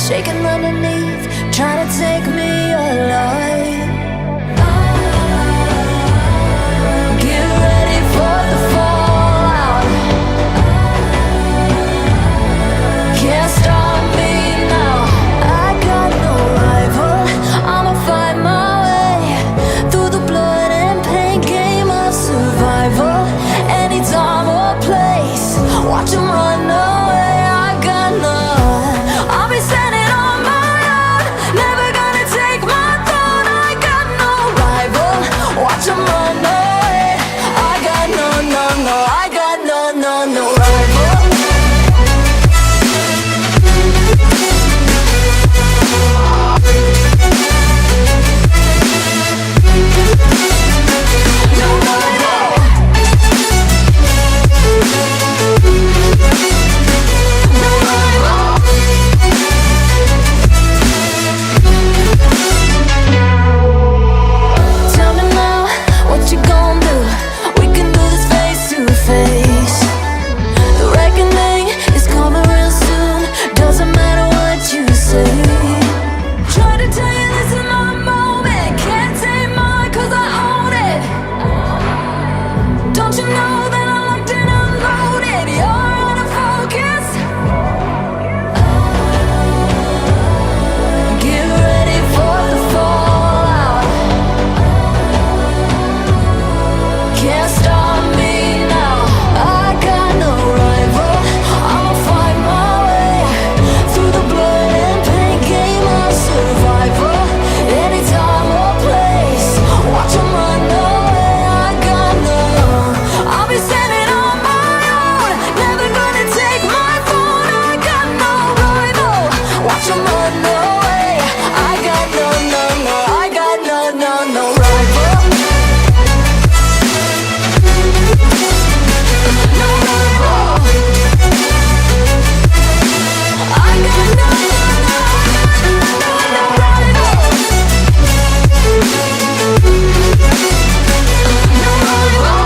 shaking underneath, trying to take me alive. Get ready for the fallout. Can't stop me now. I got no rival. I'ma find my way through the blood and pain game of survival. Any time or place, watch 'em run away. I got none. I'll be standing on my own, never gonna take my throne. I got no rival. Watch 'em run away. I got no, no, no. I got no, no, no rival. Tell me now, what you gon' do? We can do this face to face. The reckoning is coming real soon. Doesn't matter what you say. Try to tell you this is my moment. Can't take mine 'cause I own it. Don't you know that I'm locked and unloaded? You're out of focus. Get ready for the fallout. Can't stop me now. I got no rival. I'ma find my way through the blood and pain game of survival. Any time or place, watch 'em run away. I got none. I'll be standing on my own, never gonna take my phone. I got no rival. Watch 'em run away. I got no, no, no. I got no, no, no rival. No rival. I got no, no, no rival. No rival.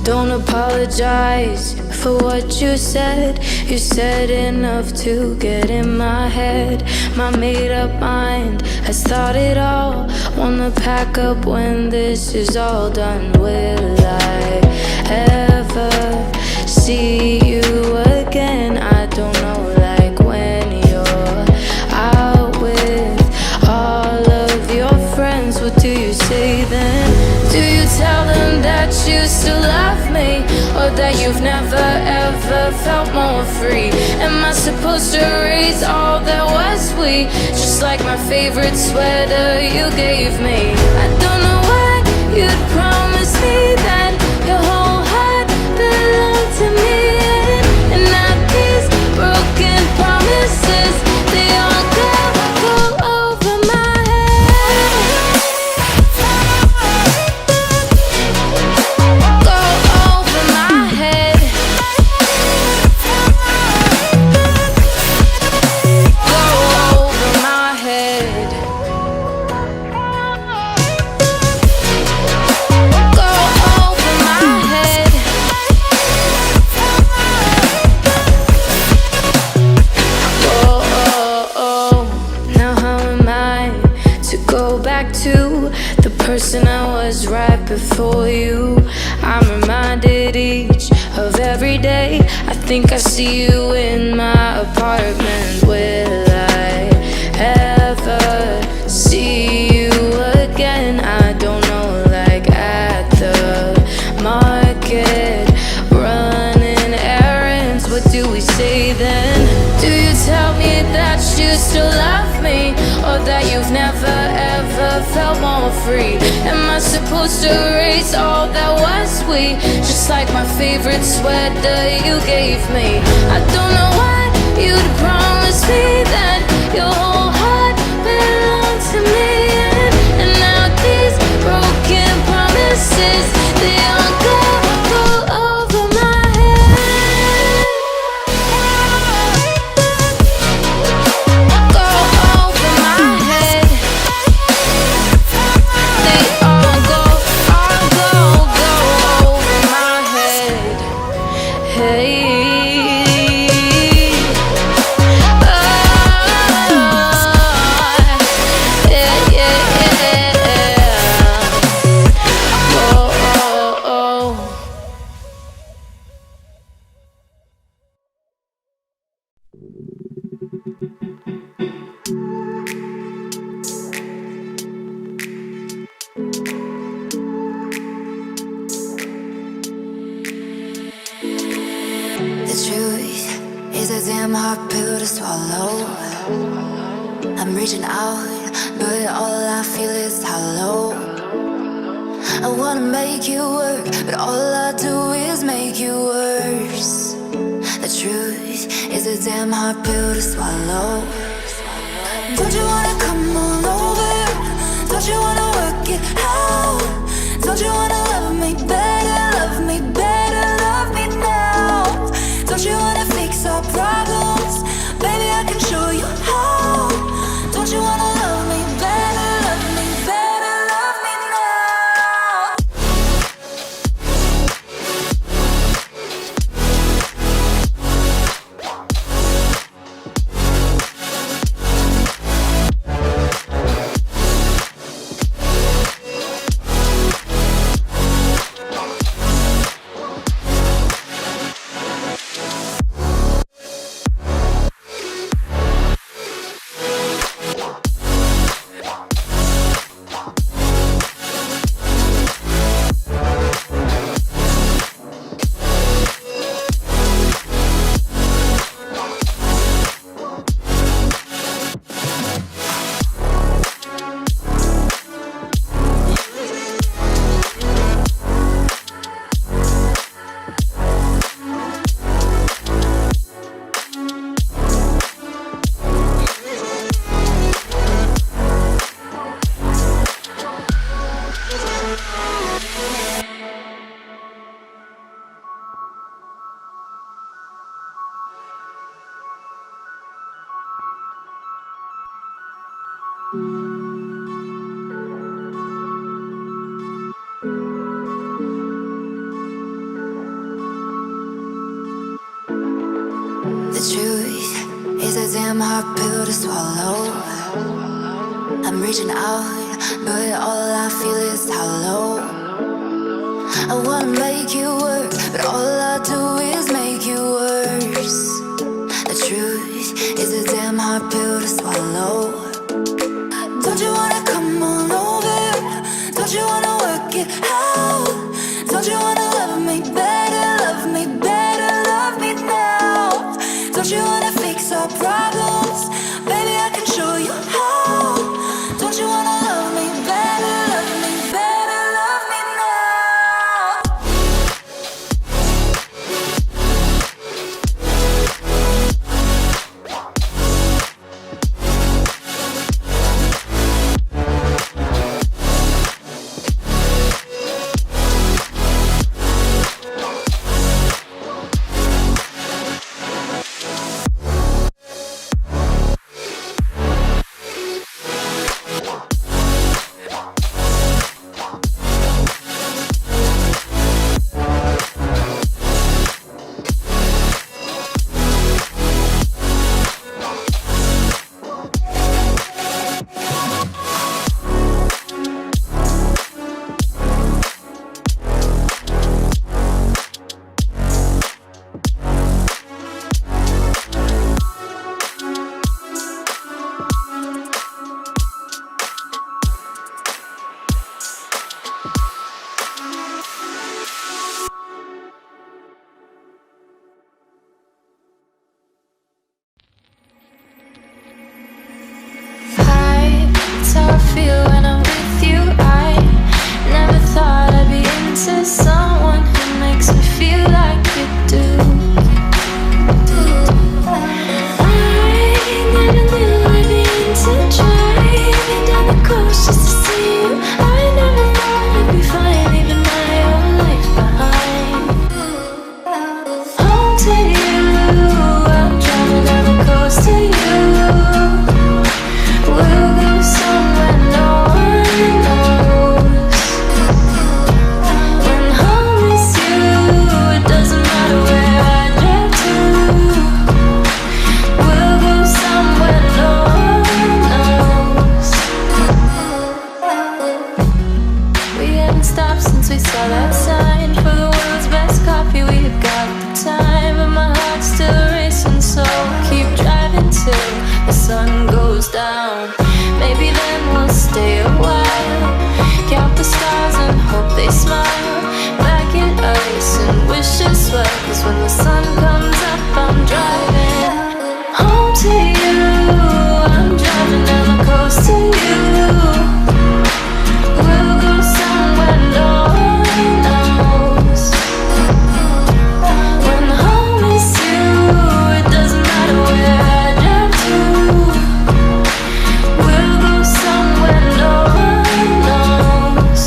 Don't apologize for what you said. You said enough to get in my head. My made-up mind has thought it all. Wanna pack up when this is all done. Will I ever see you again? I don't know, like when you're out with all of your friends. What do you say then? Do you tell them that you still love me, or that you've never ever felt more free? Am I supposed to erase all that was we? Just like my favorite sweater you gave me. I don't know why you'd promise me that your whole heart belonged to me, and now these broken promises, they all go over my head. Go over my head. Go over my head. Go over my head. Oh, oh, oh. Now how am I to go back to the person I was right before you? I'm reminded each of every day. I think I see you in my apartment. Will I ever see you again? I don't know, like at the market, running errands. What do we say then? Do you tell me that you still love me, or that you've never ever felt more free? Am I supposed to erase all that was sweet, just like my favorite sweater you gave me? I don't know why you'd promise me that your whole heart belonged to me, and now these broken promises, they all go over my head. Go over my head. They all go over my head. Hey. The truth is a damn hard pill to swallow. I'm reaching out, but all I feel is hollow. I wanna make you work, but all I do is make you worse. The truth is a damn hard pill to swallow. Don't you wanna come on over? Don't you wanna work it out? Don't you wanna love me better, love me better, love me now? Don't you wanna fix our problems? Baby, I can show you how. Don't you wanna love me better, love me better, love me now? The truth is a damn hard pill to swallow. I'm reaching out, but all I feel is hollow. I wanna make you work, but all I do is make you worse. The truth is a damn hard pill to swallow. Don't you wanna come on over? Don't you wanna work it out? Don't you wanna love me better, love me better, love me now? Don't you wanna fix our problems? Baby, I can show you how. Don't you wanna love me better, love me better, love me now? stars and hope they smile back in ice and wish us well. 'Cause when the sun comes up, I'm driving home to you. I'm driving down the coast to you. We'll go somewhere no one knows. When home is you, it doesn't matter where I drive to. We'll go somewhere no one knows.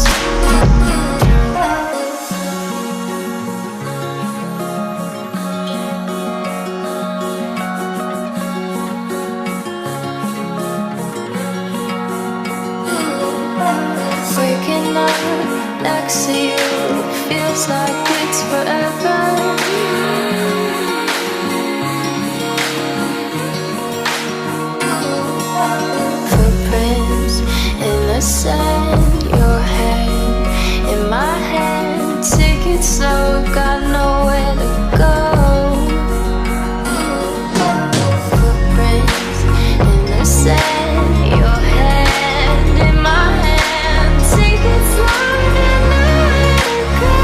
Waking up next to you feels like it's forever. Footprints in the sand, your hand in my hand. Take it slow, we've got nowhere to go. Footprints in the sand, your hand in my hand. Take it slow, we've got nowhere to go.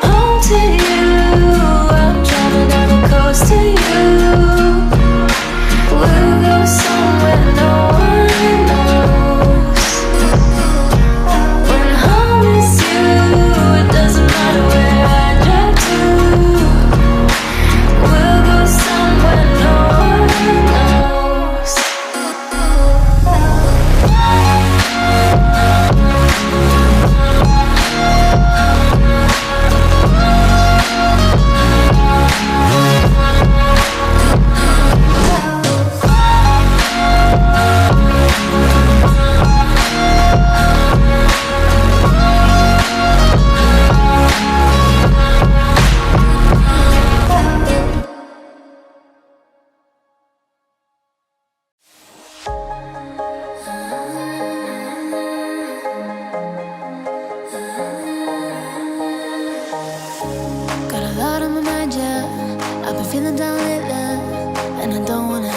Home to you, I'm driving down the coast to you. We'll go somewhere no one knows. When home is you, it doesn't matter where I drive to. We'll go somewhere no one knows. Got a lot on my mind, yeah. I've been feeling down lately, and I don't wanna